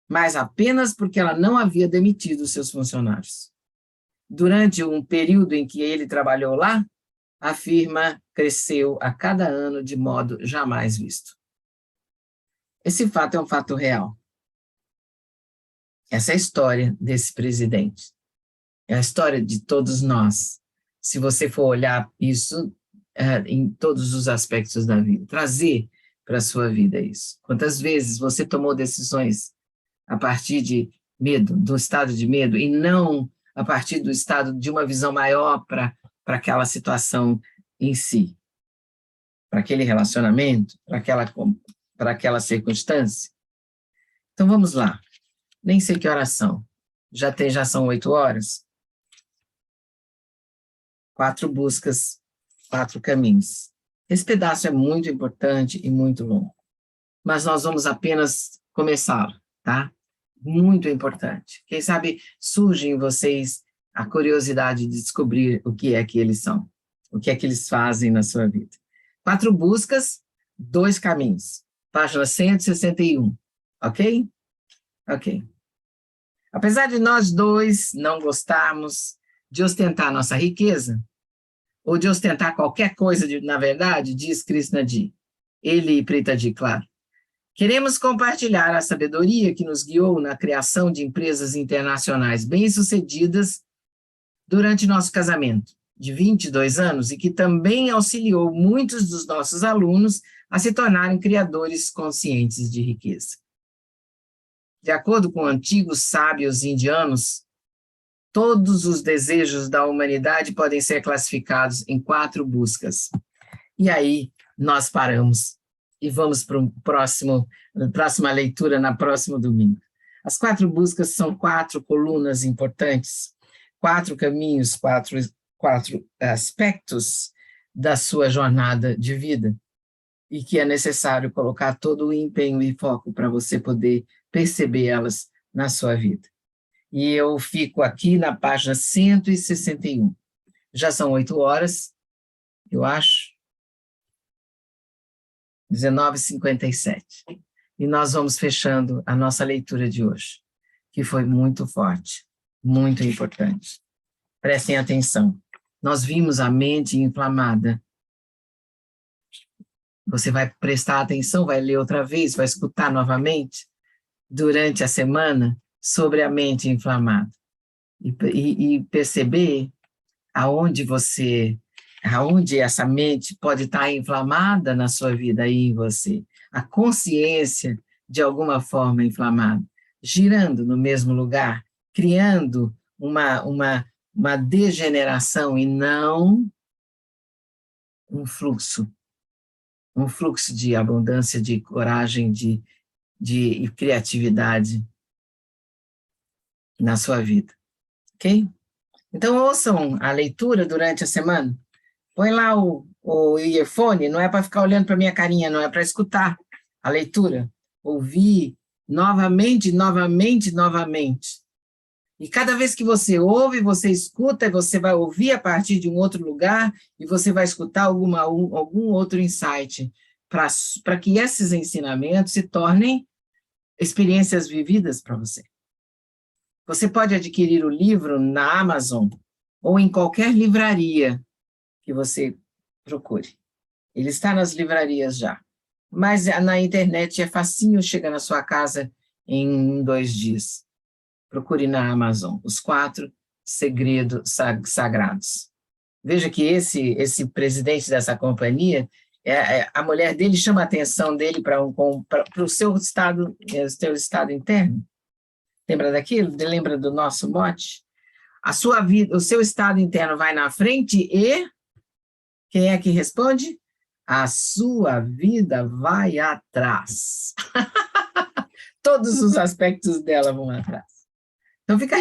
mas apenas porque ela não havia demitido seus funcionários. Durante um período em que ele trabalhou lá, a firma cresceu a cada ano de modo jamais visto. Esse fato é um fato real. Essa é a história desse presidente. É a história de todos nós. Se você for olhar isso em todos os aspectos da vida, trazer para a sua vida isso. Quantas vezes você tomou decisões a partir de medo, do estado de medo, e não a partir do estado de uma visão maior para aquela situação em si, para aquele relacionamento, para aquela circunstância? Então vamos lá. Nem sei que horas são. Já são 8 horas. 4 buscas, 4 caminhos. Esse pedaço é muito importante e muito longo, mas nós vamos apenas começá-lo, tá? Muito importante. Quem sabe surge em vocês a curiosidade de descobrir o que é que eles são, o que é que eles fazem na sua vida. 4 buscas, 2 caminhos. Página 161, ok? Ok. Apesar de nós dois não gostarmos de ostentar nossa riqueza, ou de ostentar qualquer coisa, na verdade, diz Krishnadi, ele e Pritaji, claro, queremos compartilhar a sabedoria que nos guiou na criação de empresas internacionais bem-sucedidas durante nosso casamento, de 22 anos, e que também auxiliou muitos dos nossos alunos a se tornarem criadores conscientes de riqueza. De acordo com antigos sábios indianos, todos os desejos da humanidade podem ser classificados em 4 buscas. E aí nós paramos e vamos para a próxima leitura no próximo domingo. As 4 buscas são 4 colunas importantes, 4 caminhos, 4 aspectos da sua jornada de vida, e que é necessário colocar todo o empenho e foco para você poder perceber elas na sua vida. E eu fico aqui na página 161. Já são 8 horas, eu acho. 19h57. E nós vamos fechando a nossa leitura de hoje, que foi muito forte, muito importante. Prestem atenção. Nós vimos a mente inflamada. Você vai prestar atenção, vai ler outra vez, vai escutar novamente durante a semana sobre a mente inflamada e perceber aonde essa mente pode estar inflamada na sua vida aí em você, a consciência de alguma forma inflamada, girando no mesmo lugar, criando uma degeneração e não um fluxo de abundância, de coragem, de criatividade na sua vida, ok? Então, ouçam a leitura durante a semana. Põe lá o earphone, não é para ficar olhando para minha carinha, não, é para escutar a leitura, ouvir novamente, novamente, novamente. E cada vez que você ouve, você escuta, você vai ouvir a partir de um outro lugar e você vai escutar algum outro insight para que esses ensinamentos se tornem experiências vividas para você. Você pode adquirir o livro na Amazon ou em qualquer livraria que você procure. Ele está nas livrarias já. Mas na internet é facinho, chega na sua casa em 2 dias. Procure na Amazon, os 4 segredos sagrados. Veja que esse presidente dessa companhia, A mulher dele chama a atenção dele para o seu estado interno. Lembra daquilo? Lembra do nosso mote? A sua vida, o seu estado interno vai na frente e quem é que responde? A sua vida vai atrás. Todos os aspectos dela vão atrás. Então fica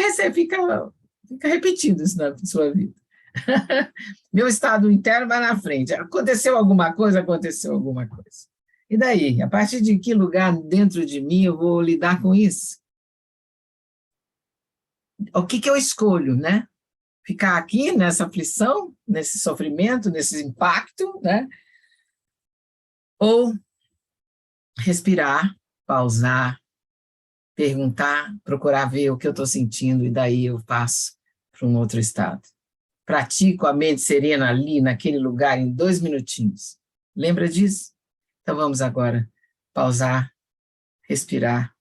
repetindo isso na sua vida. Meu estado interno vai na frente. Aconteceu alguma coisa, aconteceu alguma coisa. E daí? A partir de que lugar dentro de mim eu vou lidar com isso? O que eu escolho, né? Ficar aqui nessa aflição, nesse sofrimento, nesse impacto, né? Ou respirar, pausar, perguntar, procurar ver o que eu estou sentindo e daí eu passo para um outro estado. Pratico a mente serena ali, naquele lugar, em 2 minutinhos. Lembra disso? Então vamos agora pausar, respirar,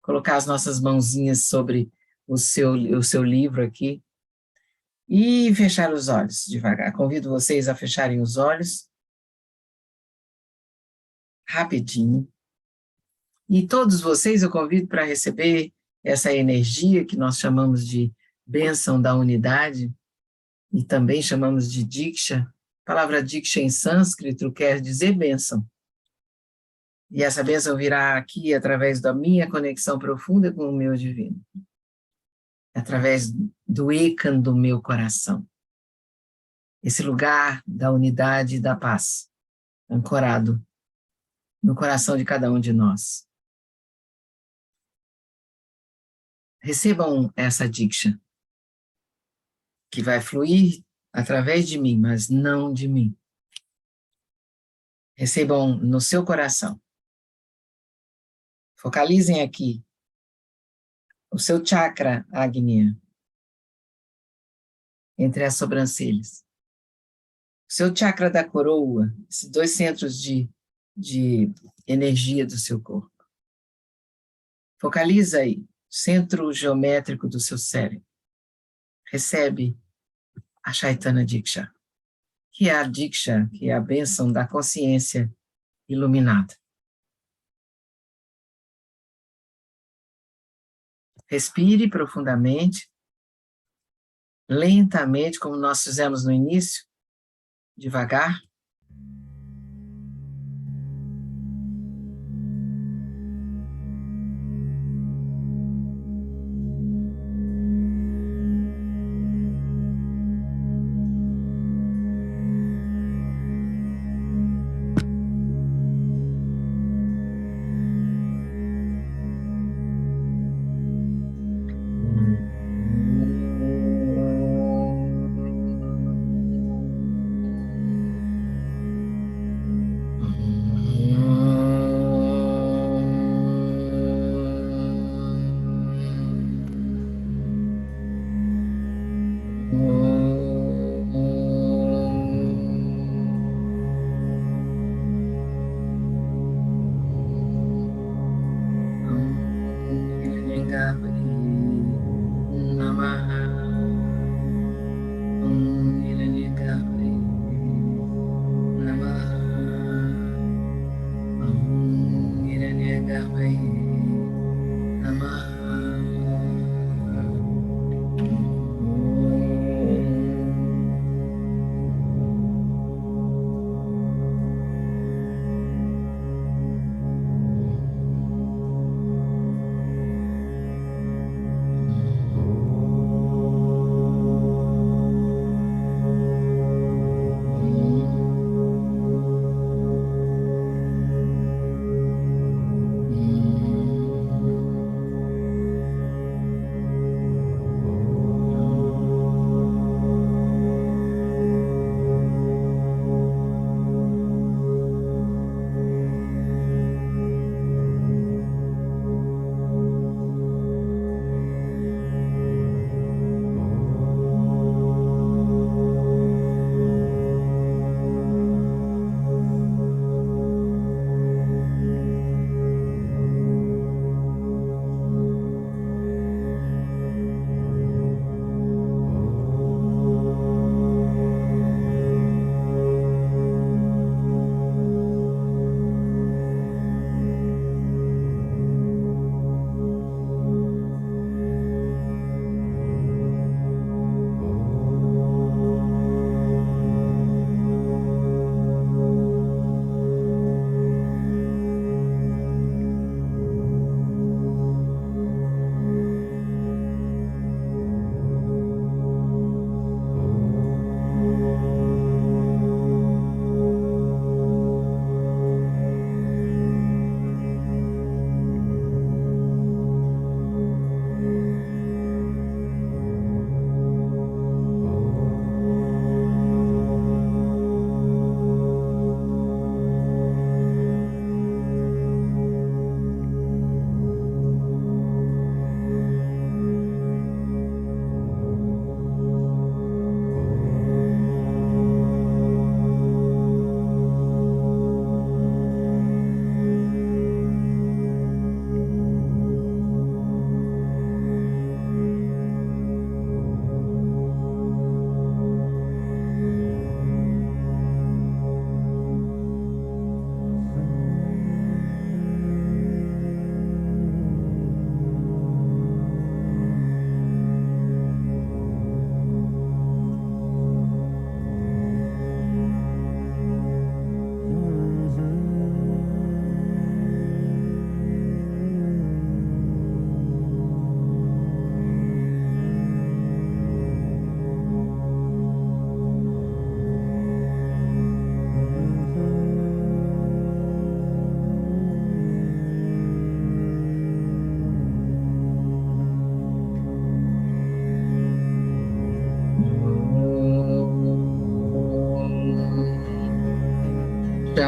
colocar as nossas mãozinhas sobre o seu livro aqui e fechar os olhos devagar. Convido vocês a fecharem os olhos rapidinho. E todos vocês eu convido para receber essa energia que nós chamamos de bênção da unidade e também chamamos de Diksha. A palavra Diksha em sânscrito quer dizer bênção. E essa bênção virá aqui através da minha conexão profunda com o meu divino. Através do Ekan do meu coração. Esse lugar da unidade e da paz, ancorado no coração de cada um de nós. Recebam essa Diksha, que vai fluir através de mim, mas não de mim. Recebam no seu coração. Focalizem aqui o seu chakra Agnya, entre as sobrancelhas. O seu chakra da coroa, esses 2 centros de energia do seu corpo. Focaliza aí, o centro geométrico do seu cérebro. Recebe a Chaitanya Diksha, que é a Diksha, que é a bênção da consciência iluminada. Respire profundamente, lentamente, como nós fizemos no início, devagar.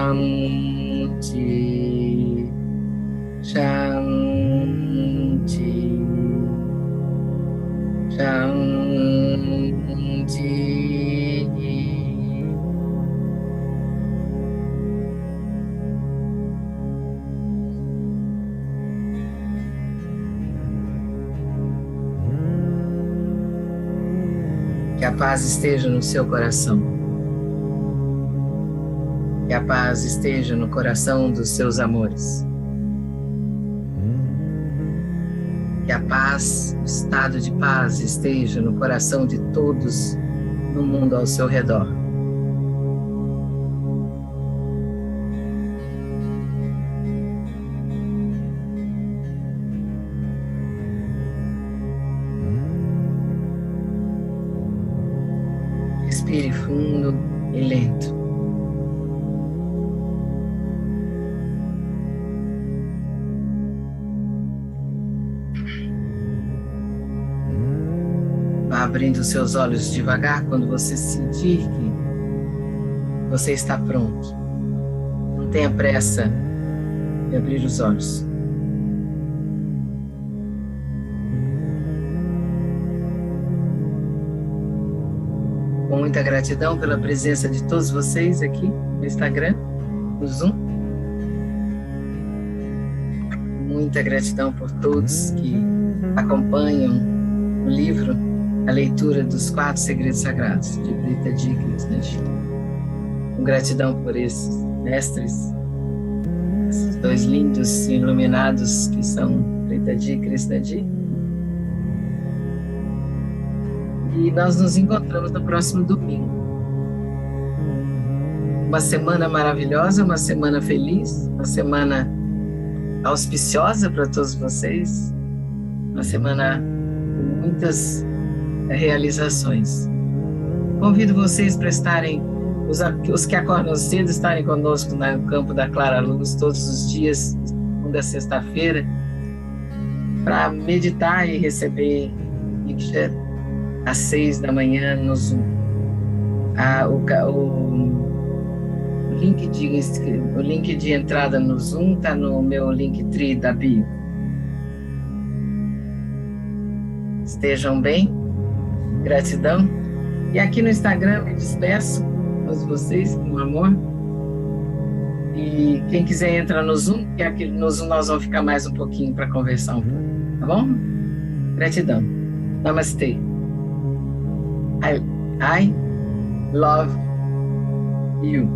Shanti, Shanti, Shanti. Que a paz esteja no seu coração. Que a paz esteja no coração dos seus amores. Que a paz, o estado de paz esteja no coração de todos no mundo ao seu redor. Respire fundo e lento. Vá abrindo seus olhos devagar quando você sentir que você está pronto. Não tenha pressa de abrir os olhos. Com muita gratidão pela presença de todos vocês aqui no Instagram, no Zoom. Muita gratidão por todos que acompanham o livro, a leitura dos 4 Segredos Sagrados de Brita Ji Krishnadji. Com gratidão por esses mestres, esses 2 lindos e iluminados que são Brita Ji Krishnadji. E nós nos encontramos no próximo domingo. Uma semana maravilhosa, uma semana feliz, uma semana auspiciosa para todos vocês, uma semana com muitas realizações. Convido vocês para estarem, os que acordam cedo, estarem conosco no Campo da Clara Luz todos os dias, segunda a sexta-feira, para meditar e receber Diksha às 6 da manhã no Zoom. O link de entrada no Zoom está no meu Linktree da bio. Estejam bem, gratidão. E aqui no Instagram me despeço a todos vocês com amor. E quem quiser entrar no Zoom, que aqui no Zoom nós vamos ficar mais um pouquinho para conversar um pouco, tá bom? Gratidão. Namastê. I love you.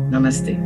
Namaste.